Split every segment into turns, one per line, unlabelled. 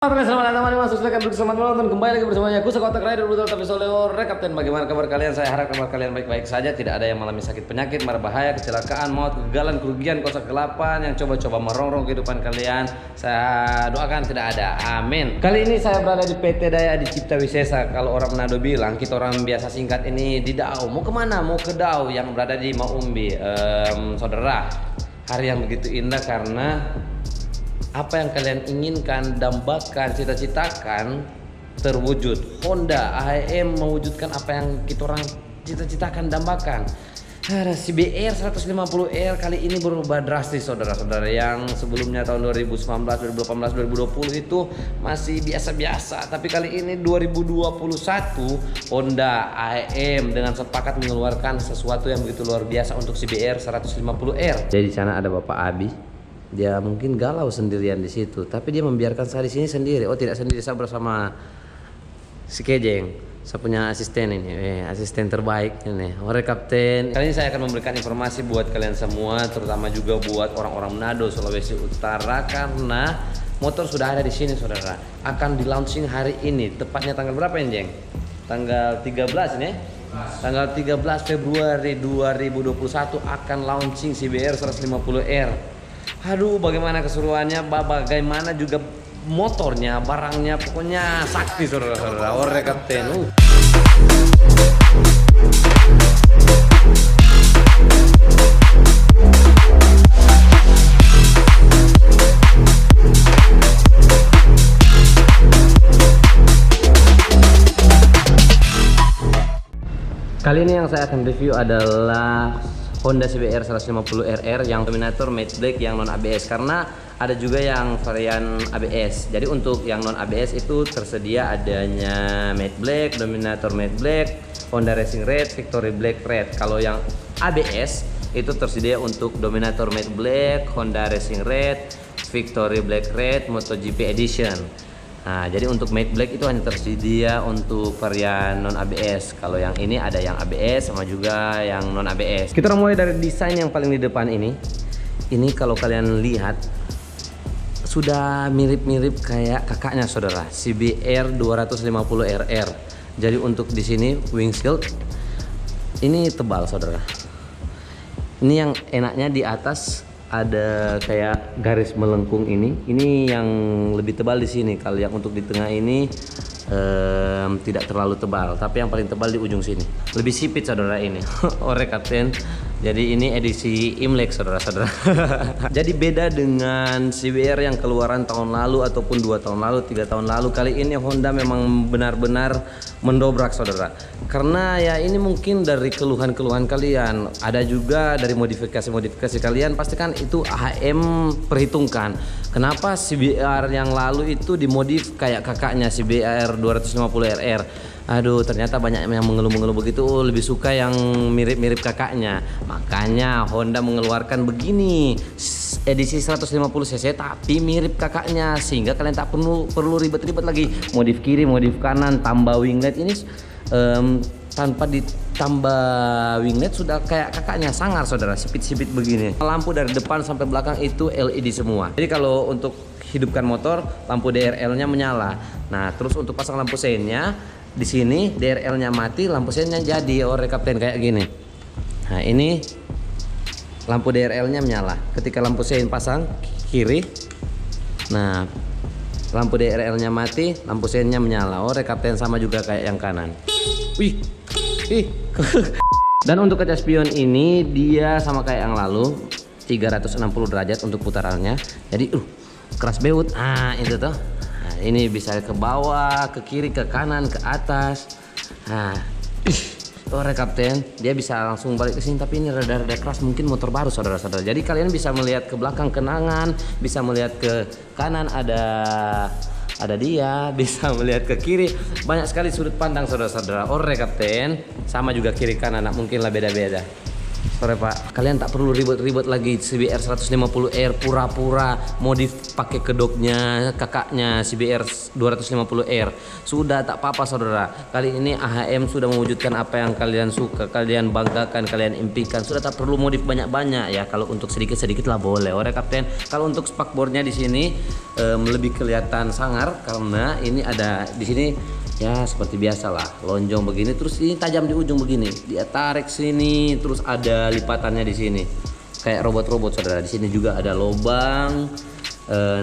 Oke, selamat datang kembali masuk silakan duduk, selamat menonton kembali lagi bersamanya aku Sekotak Rider Brutal tapi Soleo Kapten. Bagaimana kabar kalian? Saya harap kabar kalian baik-baik saja, tidak ada yang mengalami sakit penyakit, mara bahaya, kecelakaan, maut, kegagalan, kerugian, kosa kegelapan yang coba-coba merongrong kehidupan kalian. Saya doakan tidak ada. Amin. Kali ini saya berada di PT Daya Adi Cipta Wisesa. Kalau orang Manado bilang, kita orang biasa singkat ini di Dau. Mau kemana? Mau ke Dau yang berada di Maumbi. Saudara, hari yang begitu indah karena apa yang kalian inginkan, dambakan, cita-citakan terwujud. Honda AHM mewujudkan apa yang kita orang cita-citakan, dambakan. CBR 150R kali ini berubah drastis, saudara-saudara. Yang sebelumnya tahun 2019, 2018, 2020 itu masih biasa-biasa, tapi kali ini 2021 Honda AHM dengan sepakat mengeluarkan sesuatu yang begitu luar biasa untuk CBR 150R. Jadi di sana ada Bapak Abi. Dia mungkin galau sendirian di situ, tapi dia membiarkan saya di sini sendiri. Oh, tidak sendiri, saya bersama si Kejeng. Saya punya asisten ini, asisten terbaik ini. Ore Kapten. Kali ini saya akan memberikan informasi buat kalian semua, terutama juga buat orang-orang Manado, Sulawesi Utara, karena motor sudah ada di sini, saudara. Akan di launching hari ini. Tepatnya tanggal berapa ini, Jeng? Tanggal 13 ini. Tanggal 13 Februari 2021 akan launching CBR 150R. Aduh, bagaimana keseruannya, bagaimana juga motornya, barangnya, pokoknya sakti, saudara-saudara. Ore Kapten. Kali ini yang saya akan review adalah Honda CBR 150RR yang Dominator Matte Black yang non ABS, karena ada juga yang varian ABS. Jadi untuk yang non ABS itu tersedia adanya Matte Black, Dominator Matte Black, Honda Racing Red, Victory Black Red. Kalau yang ABS itu tersedia untuk Dominator Matte Black, Honda Racing Red, Victory Black Red, MotoGP Edition. Nah, jadi untuk matte black itu hanya tersedia untuk varian non ABS. Kalau yang ini ada yang ABS sama juga yang non ABS. Kita mulai dari desain yang paling di depan ini. Ini kalau kalian lihat sudah mirip-mirip kayak kakaknya, saudara, CBR 250RR. Jadi untuk di sini windshield ini tebal, saudara. Ini yang enaknya di atas ada kayak garis melengkung ini yang lebih tebal di sini. Kalau yang untuk di tengah ini tidak terlalu tebal, tapi yang paling tebal di ujung sini. Lebih sipit, saudara, ini. Ore Kapten. Jadi ini edisi Imlek, saudara-saudara. Jadi beda dengan CBR yang keluaran tahun lalu ataupun 2 tahun lalu, 3 tahun lalu. Kali ini Honda memang benar-benar mendobrak, saudara. Karena ya ini mungkin dari keluhan-keluhan kalian, ada juga dari modifikasi-modifikasi kalian. Pastikan itu AHM perhitungkan. Kenapa CBR yang lalu itu dimodif kayak kakaknya CBR 250RR? Aduh, ternyata banyak yang mengeluh-mengeluh begitu, lebih suka yang mirip-mirip kakaknya. Makanya Honda mengeluarkan begini, edisi 150cc tapi mirip kakaknya, sehingga kalian tak perlu ribet-ribet lagi. Modif kiri, modif kanan, tambah winglet ini tanpa ditambah winglet sudah kayak kakaknya, sangar, saudara, sipit-sipit begini. Lampu dari depan sampai belakang itu LED semua. Jadi kalau untuk hidupkan motor, lampu DRL-nya menyala. Nah, terus untuk pasang lampu seinnya, di sini DRL-nya mati, lampu seinnya jadi. Ore Kapten kayak gini. Nah, ini lampu DRL-nya menyala. Ketika lampu sein pasang kiri, nah lampu DRL-nya mati, lampu seinnya menyala. Ore Kapten, sama juga kayak yang kanan. Wih. Dan untuk kaca spion ini dia sama kayak yang lalu, 360 derajat untuk putarannya. Jadi keras beut. Ah, itu tuh. Nah, ini bisa ke bawah, ke kiri, ke kanan, ke atas. Nah, Ore Kapten, dia bisa langsung balik ke sini, tapi ini rada-rada keras, mungkin motor baru, saudara-saudara. Jadi kalian bisa melihat ke belakang kenangan, bisa melihat ke kanan ada dia, bisa melihat ke kiri, banyak sekali sudut pandang, saudara-saudara. Ore Kapten, sama juga kiri kanan, mungkin lah beda-beda. Sore Pak. Kalian tak perlu ribet-ribet lagi CBR 150R pura-pura modif pakai kedoknya kakaknya CBR 250R. Sudah tak apa-apa saudara. Kali ini AHM sudah mewujudkan apa yang kalian suka, kalian banggakan, kalian impikan. Sudah tak perlu modif banyak-banyak ya. Kalau untuk sedikit-sedikit lah boleh. Ore Kapten. Kalau untuk spakbornya di sini lebih kelihatan sangar karena ini ada di sini. Ya seperti biasa lah, lonjong begini, terus ini tajam di ujung begini, dia tarik sini, terus ada lipatannya di sini, kayak robot-robot saudara. Di sini juga ada lubang,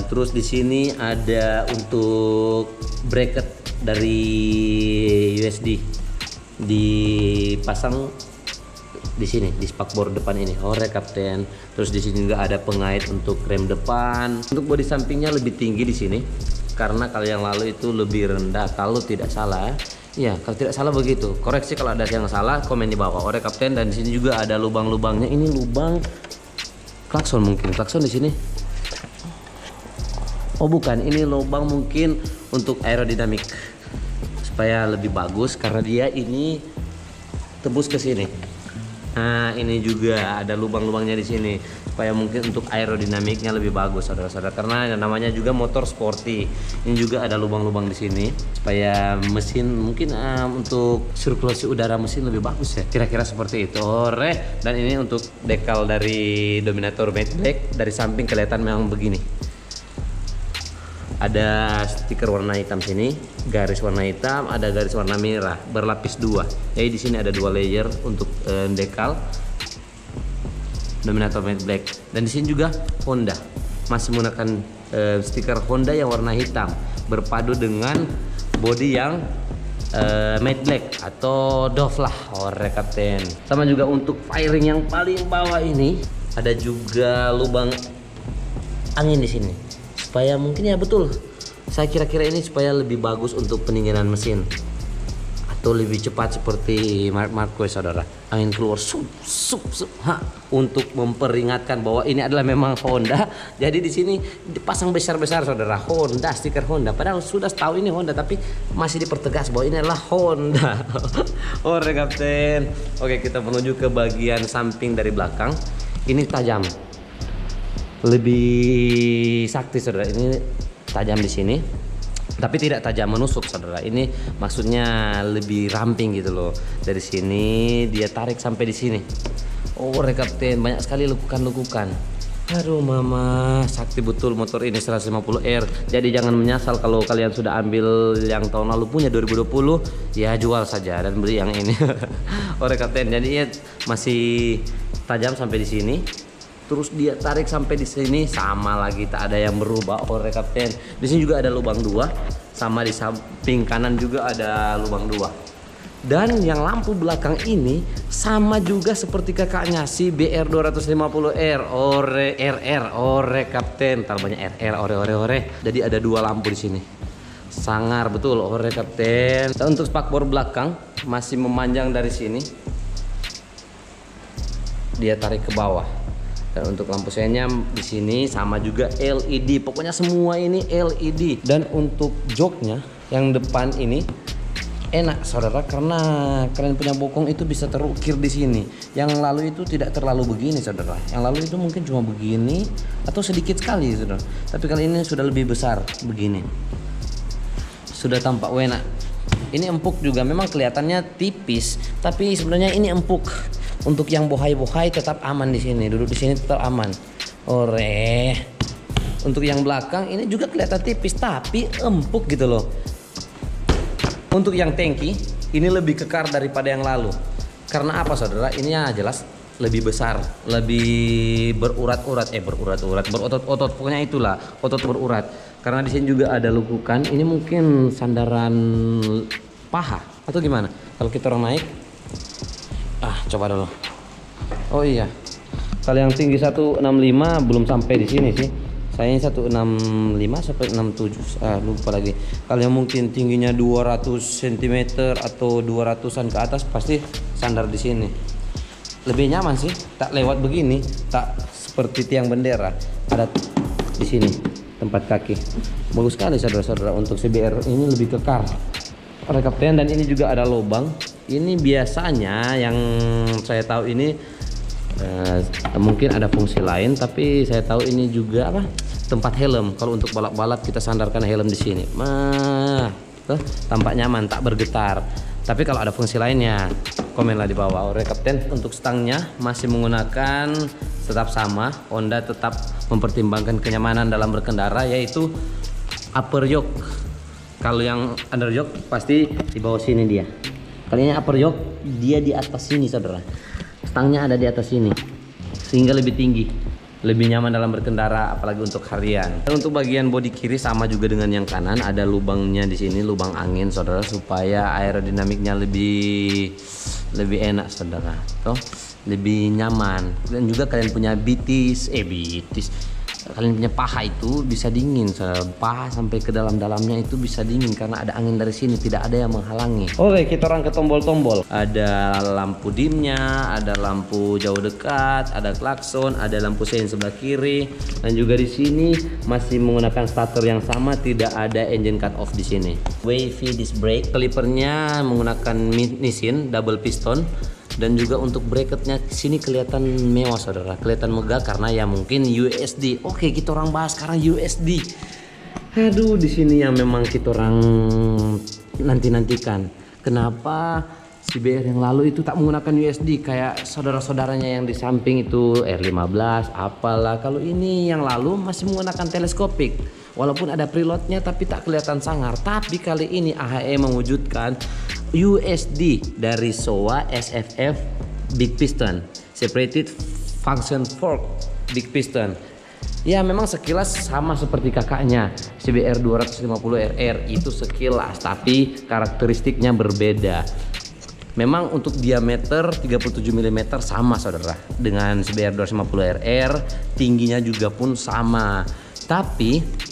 terus di sini ada untuk bracket dari USD, dipasang di sini di spakbor depan ini. Ore Kapten. Terus di sini juga ada pengait untuk rem depan, untuk bodi sampingnya lebih tinggi di sini. Karena kalau yang lalu itu lebih rendah kalau tidak salah. Ya, kalau tidak salah begitu. Koreksi kalau ada yang salah, komen di bawah. Ore Kapten. Dan di sini juga ada lubang-lubangnya. Ini lubang klakson mungkin. Klakson di sini. Oh bukan, ini lubang mungkin untuk aerodinamik supaya lebih bagus karena dia ini tembus ke sini. Nah, ini juga ada lubang-lubangnya di sini supaya mungkin untuk aerodinamiknya lebih bagus saudara-saudara, karena yang namanya juga motor sporty. Ini juga ada lubang-lubang di sini supaya mesin mungkin untuk sirkulasi udara mesin lebih bagus ya. Kira-kira seperti itu. Ore. Dan ini untuk dekal dari Dominator Matte Black, dari samping kelihatan memang begini. Ada stiker warna hitam sini, garis warna hitam, ada garis warna merah, berlapis dua. Jadi di sini ada dua layer untuk dekal Dominator Matte Black. Dan di sini juga Honda masih menggunakan stiker Honda yang warna hitam berpadu dengan bodi yang matte black atau Dove lah. Ore Kapten. Sama juga untuk fairing yang paling bawah ini ada juga lubang angin di sini. Supaya mungkin ya betul, saya kira-kira ini supaya lebih bagus untuk pendinginan mesin atau lebih cepat seperti Marc Marquez saudara. Angin keluar sup, untuk memperingatkan bahwa ini adalah memang Honda. Jadi di sini dipasang besar-besar saudara, Honda, stiker Honda. Padahal sudah tahu ini Honda tapi masih dipertegas bahwa ini adalah Honda. Ore Kapten. Oke, kita menuju ke bagian samping dari belakang. Ini tajam. Lebih sakti saudara, ini tajam di sini tapi tidak tajam menusuk saudara. Ini maksudnya lebih ramping gitu loh. Dari sini dia tarik sampai di sini. Oh Kapten, banyak sekali lekukan-lekukan. Aduh mama, sakti betul motor ini 150R. Jadi jangan menyesal kalau kalian sudah ambil yang tahun lalu punya 2020, ya jual saja dan beli yang ini. Kapten, jadi ya masih tajam sampai di sini. Terus dia tarik sampai di sini sama lagi, tak ada yang berubah. Ore Kapten. Di sini juga ada lubang dua, sama di samping kanan juga ada lubang dua. Dan yang lampu belakang ini sama juga seperti kakaknya si BR 250R Ore Kapten. Terlalu banyak RR ore. Jadi ada dua lampu di sini. Sangar betul Ore Kapten. Dan untuk spakbor belakang masih memanjang dari sini. Dia tarik ke bawah. Dan untuk lampu senya di sini sama juga LED. Pokoknya semua ini LED. Dan untuk joknya yang depan ini enak saudara, karena kalian punya bokong itu bisa terukir di sini. Yang lalu itu tidak terlalu begini saudara. Yang lalu itu mungkin cuma begini atau sedikit sekali saudara. Tapi kali ini sudah lebih besar begini. Sudah tampak enak. Ini empuk juga, memang kelihatannya tipis, tapi sebenarnya ini empuk. Untuk yang bohai-bohai tetap aman di sini, duduk di sini tetap aman. Ore. Untuk yang belakang ini juga kelihatan tipis tapi empuk gitu loh. Untuk yang tangki ini lebih kekar daripada yang lalu. Karena apa saudara? Ini ya jelas lebih besar, lebih berurat-urat, berotot-otot. Pokoknya itulah, otot berurat. Karena di sini juga ada lekukan. Ini mungkin sandaran paha atau gimana? Kalau kita orang naik, coba dulu. Oh iya, kalau yang tinggi 165 belum sampai di sini sih. Saya ini 165 sampai 67. Lupa lagi. Kalau yang mungkin tingginya 200 cm atau 200-an ke atas pasti sandar di sini. Lebih nyaman sih, tak lewat begini, tak seperti tiang bendera. Ada di sini tempat kaki. Bagus sekali saudara-saudara, untuk CBR ini lebih kekar. Ore Kapten. Dan ini juga ada lubang. Ini biasanya yang saya tahu ini Mungkin ada fungsi lain, tapi saya tahu ini juga apa, tempat helm. Kalau untuk balap-balap kita sandarkan helm di sini. Tampak nyaman, tak bergetar. Tapi kalau ada fungsi lainnya, komenlah di bawah. Oke Kapten, untuk stangnya masih menggunakan tetap sama. Honda tetap mempertimbangkan kenyamanan dalam berkendara, yaitu upper yoke. Kalau yang under yoke pasti di bawah sini dia. Kali ini upper yoke dia di atas sini saudara. Stangnya ada di atas sini, sehingga lebih tinggi, lebih nyaman dalam berkendara, apalagi untuk harian. Dan untuk bagian bodi kiri sama juga dengan yang kanan, ada lubangnya di sini, lubang angin saudara, supaya aerodinamiknya lebih enak saudara, toh lebih nyaman. Dan juga kalian punya kalian punya paha itu bisa dingin, paha sampai ke dalamnya itu bisa dingin karena ada angin dari sini, tidak ada yang menghalangi. Oke, kita orang ke tombol-tombol. Ada lampu dimnya, ada lampu jauh dekat, ada klakson, ada lampu sein sebelah kiri, dan juga di sini masih menggunakan starter yang sama, tidak ada engine cut off di sini. Wavy disc brake, kalipernya menggunakan Nissin double piston. Dan juga untuk bracketnya sini kelihatan mewah saudara, kelihatan megah karena ya mungkin USD. Oke, kita orang bahas sekarang USD. Aduh, di sini yang memang kita orang nantikan. Kenapa CBR yang lalu itu tak menggunakan USD kayak saudara-saudaranya yang di samping itu R15 apalah. Kalau ini yang lalu masih menggunakan teleskopik. Walaupun ada preloadnya tapi tak kelihatan sangar. Tapi kali ini AHE mewujudkan USD dari Showa SFF Big Piston, Separated Function Fork Big Piston. Ya memang sekilas sama seperti kakaknya CBR 250RR itu sekilas, tapi karakteristiknya berbeda. Memang untuk diameter 37 mm sama saudara dengan CBR 250RR, tingginya juga pun sama. Tapi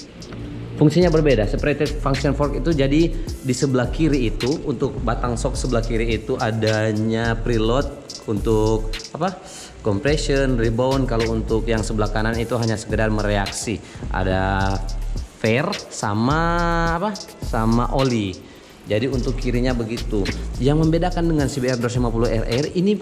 fungsinya berbeda. Separated function fork itu jadi di sebelah kiri itu, untuk batang shock sebelah kiri itu adanya preload untuk apa? Compression, rebound. Kalau untuk yang sebelah kanan itu hanya sekedar mereaksi. Ada fair sama apa? Sama oli. Jadi untuk kirinya begitu. Yang membedakan dengan CBR 250RR ini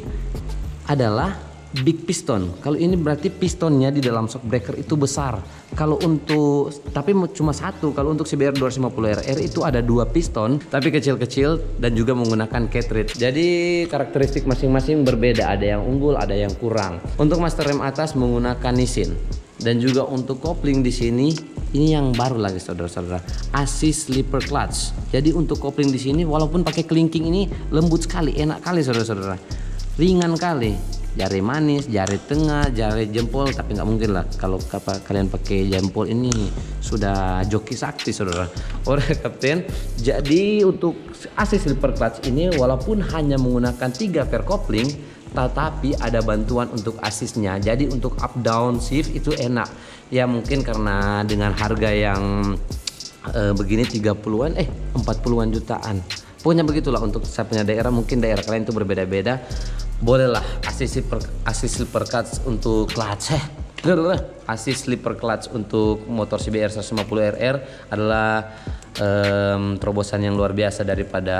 adalah big piston. Kalau ini berarti pistonnya di dalam shock breaker itu besar. Kalau untuk tapi cuma satu. Kalau untuk CBR 250RR itu ada 2 piston tapi kecil-kecil dan juga menggunakan cartridge. Jadi karakteristik masing-masing berbeda. Ada yang unggul, ada yang kurang. Untuk master rem atas menggunakan Nissin. Dan juga untuk kopling di sini ini yang baru lagi saudara-saudara, assist slipper clutch. Jadi untuk kopling di sini walaupun pakai kelingking ini lembut sekali, enak kali saudara-saudara. Ringan kali. Jari manis, jari tengah, jari jempol, tapi nggak mungkin lah kalau kalian pakai jempol ini sudah joki sakti saudara. Oke Kapten, jadi untuk assist slipper clutch ini walaupun hanya menggunakan 3 pair kopling, tetapi ada bantuan untuk asisnya. Jadi untuk up down shift itu enak. Ya mungkin karena dengan harga yang begini 30-an 40-an jutaan. Pokoknya begitulah untuk saya punya daerah, mungkin daerah kalian itu berbeda-beda. Bolehlah assist slipper clutch untuk clutch assist slipper clutch untuk motor CBR 150RR adalah terobosan yang luar biasa daripada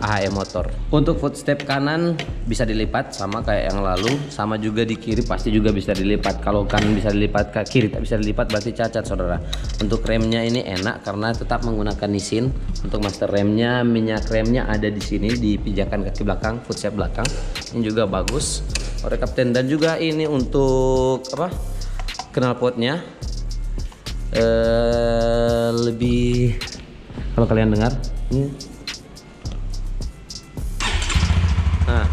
AHE motor. Untuk footstep kanan bisa dilipat sama kayak yang lalu, sama juga di kiri pasti juga bisa dilipat. Kalau kanan bisa dilipat, ke kiri tak bisa dilipat berarti cacat saudara. Untuk remnya ini enak karena tetap menggunakan Nissin. Untuk master remnya, minyak remnya ada di sini di pijakan kaki belakang, footstep belakang. Ini juga bagus. Oke Kapten, dan juga ini untuk apa? Knalpotnya lebih, kalau kalian dengar ini. Nah,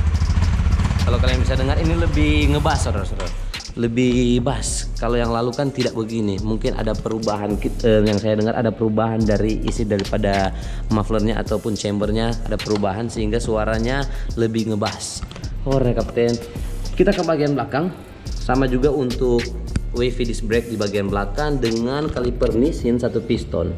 kalau kalian bisa dengar ini lebih ngebas saudara-saudara, lebih bass. Kalau yang lalu kan tidak begini. Mungkin ada perubahan, yang saya dengar ada perubahan dari isi daripada mufflernya ataupun chambernya, ada perubahan sehingga suaranya lebih ngebas. Oke Kapten, kita ke bagian belakang. Sama juga untuk wavy disc brake di bagian belakang dengan kaliper Nissin 1 piston.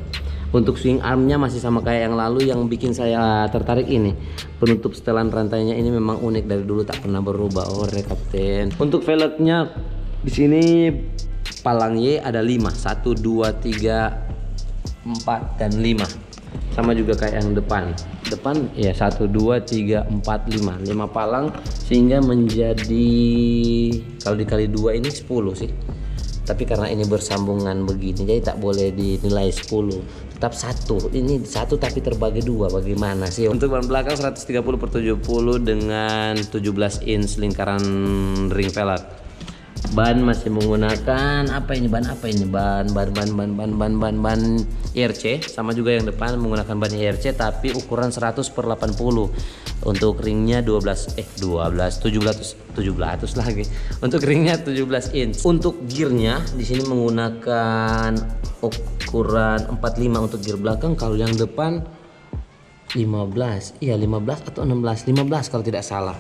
Untuk swing armnya masih sama kayak yang lalu. Yang bikin saya tertarik ini penutup setelan rantainya ini memang unik, dari dulu tak pernah berubah. Oke Kapten. Untuk velgnya di sini palang Y ada 5, 1, 2, 3, 4 dan 5. Sama juga kayak yang depan. depan ya 1 2 3 4 5 palang, sehingga menjadi kalau dikali 2 ini 10 sih. Tapi karena ini bersambungan begini jadi tak boleh dinilai 10, tetap 1. Ini 1 tapi terbagi 2, bagaimana sih? Untuk ban belakang 130/70 dengan 17 inch lingkaran ring velg. Ban masih menggunakan ban IRC, sama juga yang depan menggunakan ban IRC tapi ukuran 100/80. Untuk ringnya 17 lagi. Untuk ringnya 17 inch. Untuk gearnya di sini menggunakan ukuran 45 untuk gear belakang. Kalau yang depan 15 atau 16 kalau tidak salah.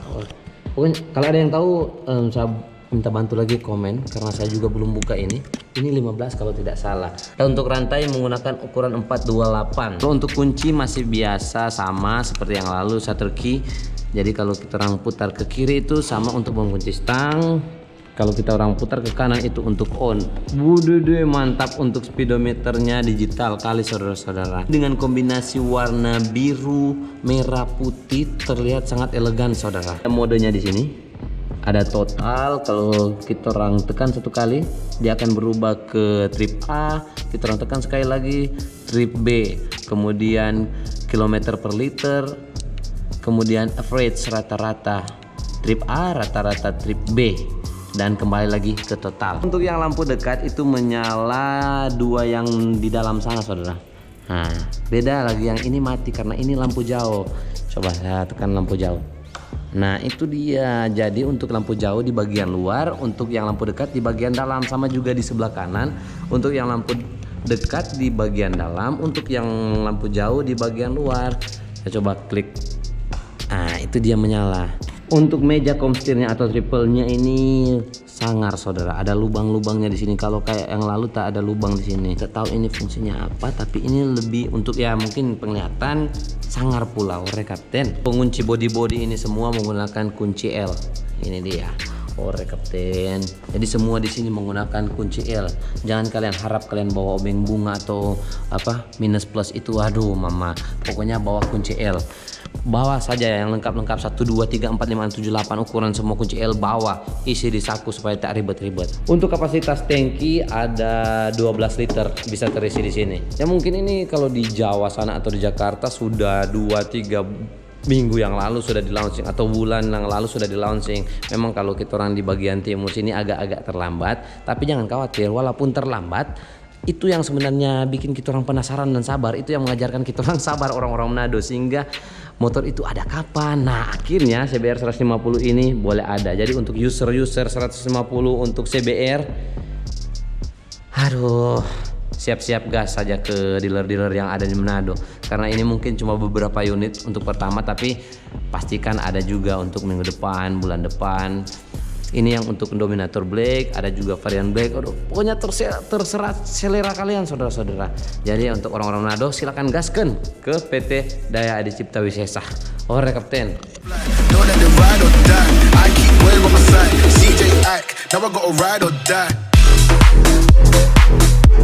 Pokoknya kalau ada yang tahu saya minta bantu lagi komen, karena saya juga belum buka ini 15 kalau tidak salah. Dan untuk rantai menggunakan ukuran 428. Untuk kunci masih biasa sama seperti yang lalu, shutter key. Jadi kalau kita orang putar ke kiri itu sama untuk mengunci stang, kalau kita orang putar ke kanan itu untuk on. Buduh, mantap. Untuk speedometernya digital kali saudara-saudara, dengan kombinasi warna biru merah putih terlihat sangat elegan saudara. Modenya di sini ada total, kalau kita orang tekan satu kali dia akan berubah ke trip A, kita orang tekan sekali lagi trip B, kemudian kilometer per liter, kemudian average rata-rata trip A, rata-rata trip B, dan kembali lagi ke total. Untuk yang lampu dekat itu menyala 2 yang di dalam sana saudara. Nah beda lagi, yang ini mati karena ini lampu jauh. Coba saya tekan lampu jauh. Nah itu dia. Jadi untuk lampu jauh di bagian luar, untuk yang lampu dekat di bagian dalam, sama juga di sebelah kanan. Untuk yang lampu dekat di bagian dalam, untuk yang lampu jauh di bagian luar. Saya coba klik. Nah itu dia menyala. Untuk meja komstirnya atau triple-nya ini sangar saudara, ada lubang-lubangnya di sini. Kalau kayak yang lalu tak ada lubang di sini. Tidak tahu ini fungsinya apa, tapi ini lebih untuk ya mungkin penglihatan. Sangar pula ore kapten. Pengunci body ini semua menggunakan kunci L. Ini dia ore kapten. Jadi semua di sini menggunakan kunci L. Jangan kalian harap kalian bawa obeng bunga atau minus plus itu, aduh mama. Pokoknya bawa kunci L. Bawa saja yang lengkap-lengkap 1 2 3 4 5 6 7 8 ukuran semua kunci L, bawa, isi di saku supaya tak ribet-ribet. Untuk kapasitas tangki ada 12 liter bisa terisi di sini. Ya mungkin ini kalau di Jawa sana atau di Jakarta sudah 2-3 minggu yang lalu sudah di launching atau bulan yang lalu sudah di launching. Memang kalau kita orang di bagian timur sini agak-agak terlambat, tapi jangan khawatir, walaupun terlambat itu yang sebenarnya bikin kita orang penasaran dan sabar. Itu yang mengajarkan kita orang sabar, orang-orang Manado, sehingga motor itu ada kapan. Nah akhirnya CBR 150 ini boleh ada. Jadi untuk user 150 untuk CBR, aduh, siap-siap gas saja ke dealer-dealer yang ada di Manado. Karena ini mungkin cuma beberapa unit untuk pertama, tapi pastikan ada juga untuk minggu depan, bulan depan. Ini yang untuk Dominator Black, ada juga varian Black. Aduh, pokoknya terserah selera kalian saudara-saudara. Jadi untuk orang-orang Manado silakan gaskan ke PT Daya Adi Cipta Wisesa. Ore kapten.
CJ Ack, now I gotta ride or die.